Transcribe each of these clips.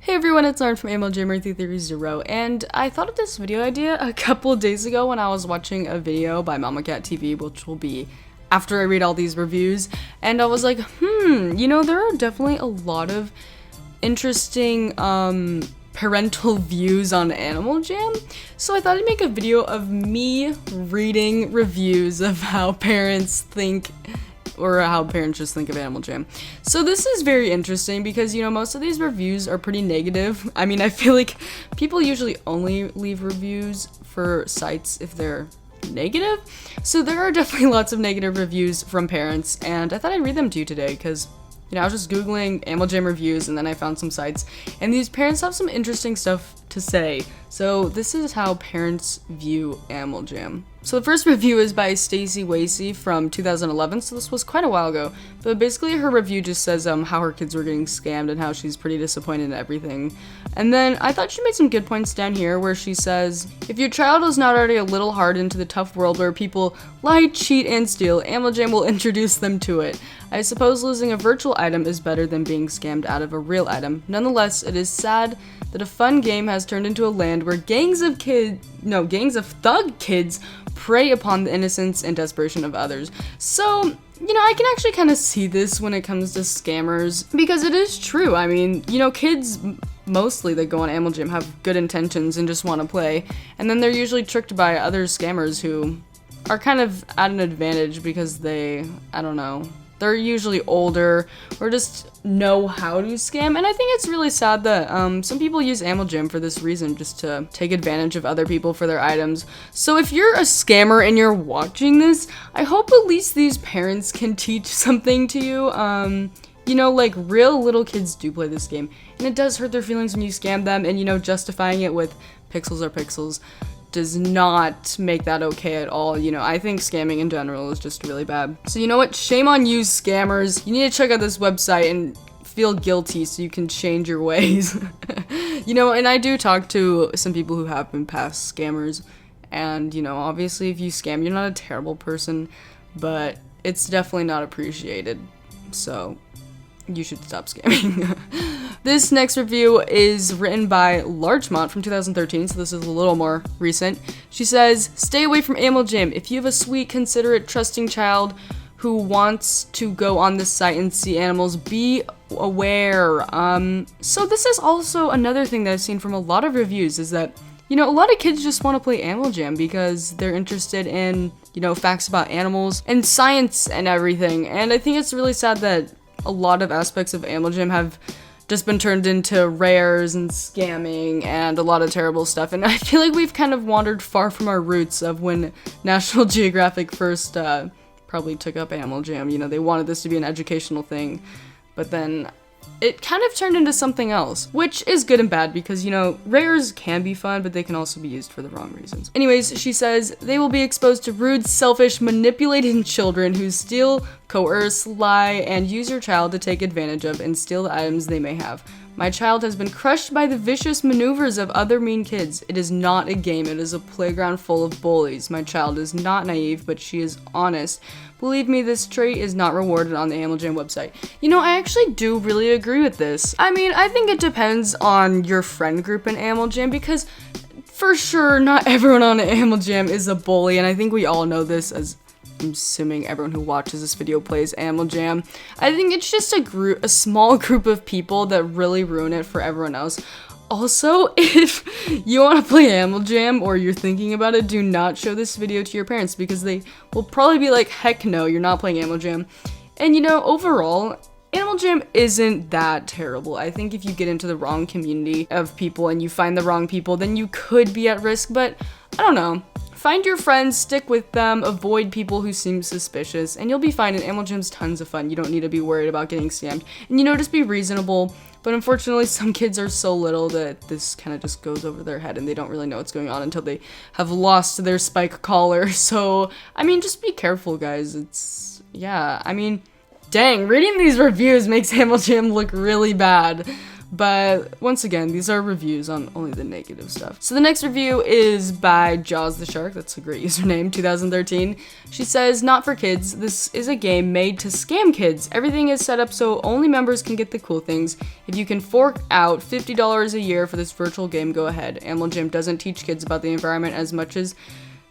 Hey everyone, it's Lauren from AMLJ330, and I thought of this video idea a couple days ago when I was watching a video by Mama Cat TV, which will be after I read all these reviews, and I was like, there are definitely a lot of interesting, parental views on Animal Jam, so I thought I'd make a video of me reading reviews of how parents think or how parents just think of Animal Jam. So this is very interesting because, most of these reviews are pretty negative. I mean, I feel like people usually only leave reviews for sites if they're negative. So there are definitely lots of negative reviews from parents, and I thought I'd read them to you today because, I was just Googling Animal Jam reviews and then I found some sites, and these parents have some interesting stuff to say. So this is how parents view Animal Jam. So the first review is by Stacy Wasey from 2011, so this was quite a while ago, but basically her review just says how her kids were getting scammed and how she's pretty disappointed in everything. And then I thought she made some good points down here where she says, if your child is not already a little hardened to the tough world where people lie, cheat, and steal, Animal Jam will introduce them to it. I suppose losing a virtual item is better than being scammed out of a real item. Nonetheless, it is sad that a fun game has turned into a land where gangs of thug kids prey upon the innocence and desperation of others. So, I can actually kind of see this when it comes to scammers, because it is true. I mean, kids mostly that go on Animal Jam have good intentions and just want to play, and then they're usually tricked by other scammers who are kind of at an advantage because they're usually older or just know how to scam. And I think it's really sad that some people use Animal Jam for this reason, just to take advantage of other people for their items. So if you're a scammer and you're watching this, I hope at least these parents can teach something to you. Like real little kids do play this game, and it does hurt their feelings when you scam them, and justifying it with pixels are pixels does not make that okay at all. I think scamming in general is just really bad. So you know what? Shame on you, scammers. You need to check out this website and feel guilty so you can change your ways. And I do talk to some people who have been past scammers, and obviously if you scam, you're not a terrible person, but it's definitely not appreciated. So you should stop scamming. This next review is written by Larchmont from 2013, so this is a little more recent. She says, stay away from Animal Jam. If you have a sweet, considerate, trusting child who wants to go on this site and see animals, be aware. So this is also another thing that I've seen from a lot of reviews, is that, a lot of kids just want to play Animal Jam because they're interested in, facts about animals and science and everything. And I think it's really sad that a lot of aspects of Animal Jam have just been turned into rares and scamming and a lot of terrible stuff. And I feel like we've kind of wandered far from our roots of when National Geographic first probably took up Animal Jam. They wanted this to be an educational thing, but then it kind of turned into something else, which is good and bad because, rares can be fun, but they can also be used for the wrong reasons. Anyways, she says, they will be exposed to rude, selfish, manipulating children who steal, coerce, lie, and use your child to take advantage of and steal the items they may have. My child has been crushed by the vicious maneuvers of other mean kids. It is not a game, it is a playground full of bullies. My child is not naive, but she is honest. Believe me, this trait is not rewarded on the Animal Jam website. I actually do really agree with this. I mean, I think it depends on your friend group in Animal Jam, because for sure, not everyone on Animal Jam is a bully, and I think we all know this, as I'm assuming everyone who watches this video plays Animal Jam. I think it's just a small group of people that really ruin it for everyone else. Also, if you want to play Animal Jam or you're thinking about it, do not show this video to your parents because they will probably be like, heck no, you're not playing Animal Jam. And overall, Animal Jam isn't that terrible. I think if you get into the wrong community of people and you find the wrong people, then you could be at risk, but I don't know. Find your friends, stick with them, avoid people who seem suspicious, and you'll be fine. And Animal Jam's tons of fun. You don't need to be worried about getting scammed. And just be reasonable. But unfortunately, some kids are so little that this kind of just goes over their head and they don't really know what's going on until they have lost their spike collar. So, just be careful, guys. Dang, reading these reviews makes Animal Jam look really bad. But once again, these are reviews on only the negative stuff. So the next review is by Jaws the Shark. That's a great username, 2013. She says, not for kids. This is a game made to scam kids. Everything is set up so only members can get the cool things. If you can fork out $50 a year for this virtual game, go ahead. Animal Jam doesn't teach kids about the environment as much as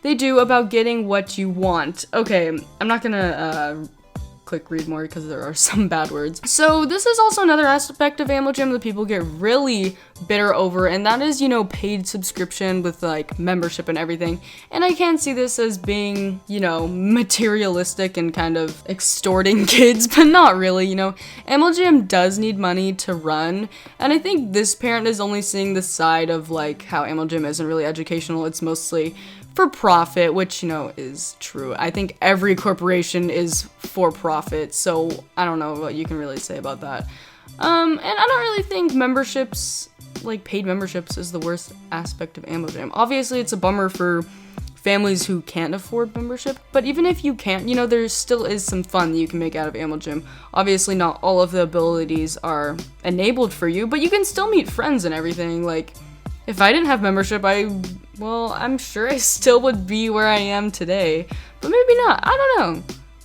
they do about getting what you want. Okay, I'm not gonna click read more because there are some bad words. So this is also another aspect of Animal Jam that people get really bitter over, and that is, you know, paid subscription with like membership and everything. And I can see this as being, you know, materialistic and kind of extorting kids, but not really, you know. Animal Jam does need money to run, and I think this parent is only seeing the side of like how Animal Jam isn't really educational. It's mostly for profit, which, you know, is true. I think every corporation is for profit, so I don't know what you can really say about that. And I don't really think memberships, like paid memberships, is the worst aspect of Animal Jam. Obviously, it's a bummer for families who can't afford membership, but even if you can't, you know, there still is some fun that you can make out of Animal Jam. Obviously, not all of the abilities are enabled for you, but you can still meet friends and everything. Like, if I didn't have membership, well, I'm sure I still would be where I am today, but maybe not. I don't know.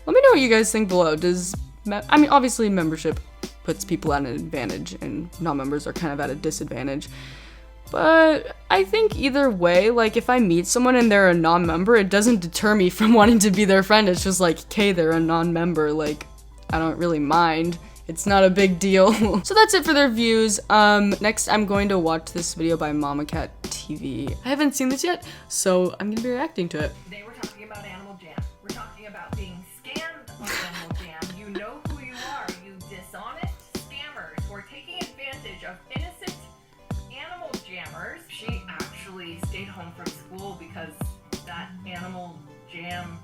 Let me know what you guys think below. I mean, obviously membership puts people at an advantage and non-members are kind of at a disadvantage, but I think either way, like if I meet someone and they're a non-member, it doesn't deter me from wanting to be their friend. It's just like, okay, they're a non-member, like I don't really mind. It's not a big deal. So that's it for their reviews. Next I'm going to watch this video by Mama Cat TV. I haven't seen this yet, so I'm gonna be reacting to it. Today we're talking about Animal Jam. We're talking about being scammed on Animal Jam. You know who you are, you dishonest scammers who are taking advantage of innocent Animal Jammers. She actually stayed home from school because that Animal Jam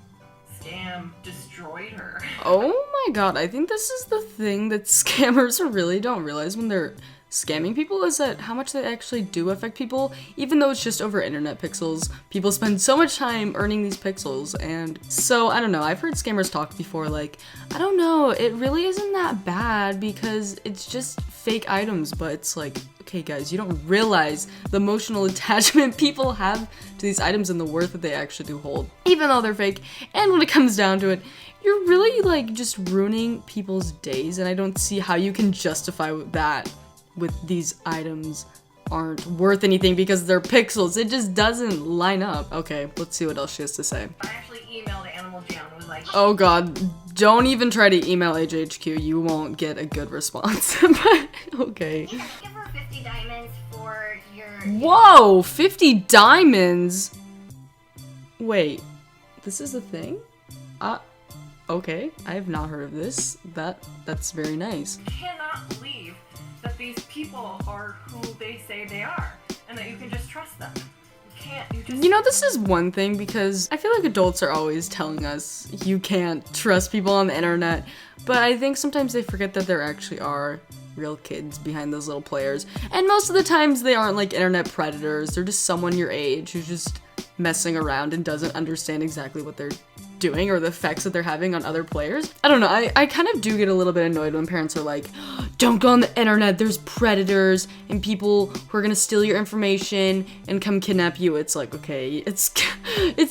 scam destroyed her. Oh my god, I think this is the thing that scammers really don't realize when they're scamming people, is that how much they actually do affect people. Even though it's just over internet pixels, people spend so much time earning these pixels. And so I don't know, I've heard scammers talk before like, I don't know, it really isn't that bad because it's just fake items. But it's like, okay guys, you don't realize the emotional attachment people have to these items and the worth that they actually do hold, even though they're fake. And when it comes down to it, you're really like just ruining people's days, and I don't see how you can justify that with these items aren't worth anything because they're pixels. It just doesn't line up. Okay, let's see what else she has to say. I actually emailed Animal Jam and was like, oh god, don't even try to email HHQ, you won't get a good response. But okay. Give her 50 diamonds for your... Whoa, 50 diamonds? Wait, this is a thing? Okay, I have not heard of this. That's very nice. cannot believe that these people are who they say they are and that you can just trust them. You know, this is one thing because I feel like adults are always telling us you can't trust people on the internet, but I think sometimes they forget that there actually are real kids behind those little players, and most of the times they aren't like internet predators. They're just someone your age who's just messing around and doesn't understand exactly what they're doing or the effects that they're having on other players. I don't know, I kind of do get a little bit annoyed when parents are like, don't go on the internet, there's predators and people who are gonna steal your information and come kidnap you. It's like, okay, it's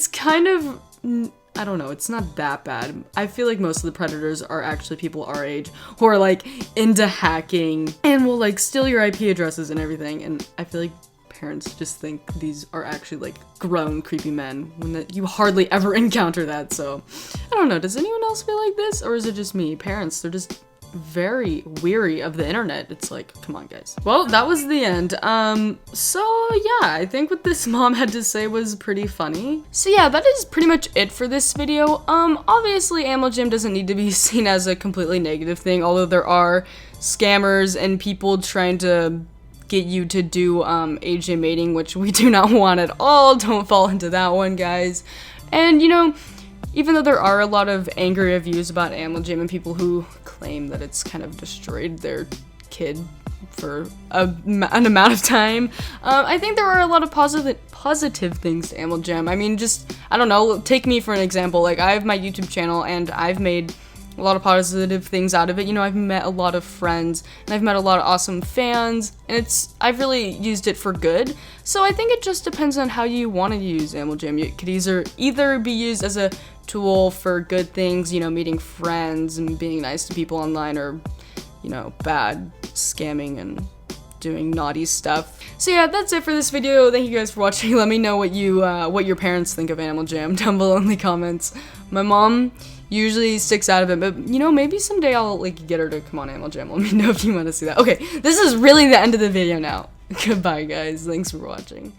kind of, I don't know, it's not that bad. I feel like most of the predators are actually people our age who are like into hacking and will like steal your IP addresses and everything, and I feel like parents just think these are actually like grown creepy men when you hardly ever encounter that. So I don't know, does anyone else feel like this, or is it just me? Parents, they're just very weary of the internet. It's like, come on guys. Well, that was the end. So yeah, I think what this mom had to say was pretty funny. So yeah, that is pretty much it for this video. Obviously Animal Jam doesn't need to be seen as a completely negative thing, although there are scammers and people trying to get you to do AJ mating, which we do not want at all. Don't fall into that one, guys. And you know, even though there are a lot of angry reviews about Animal Jam and people who claim that it's kind of destroyed their kid for an amount of time, I think there are a lot of positive things to Animal Jam. I mean, just, I don't know, take me for an example. Like, I have my YouTube channel and I've made a lot of positive things out of it. You know, I've met a lot of friends and I've met a lot of awesome fans, and I've really used it for good. So I think it just depends on how you want to use Animal Jam. It could either be used as a tool for good things, you know, meeting friends and being nice to people online, or, you know, bad, scamming and doing naughty stuff. So yeah, that's it for this video. Thank you guys for watching. Let me know what your parents think of Animal Jam down below in the comments. My mom usually sticks out of it, but you know, maybe someday I'll like get her to come on Animal Jam. Let me know if you want to see that. Okay, this is really the end of the video now. Goodbye guys, thanks for watching.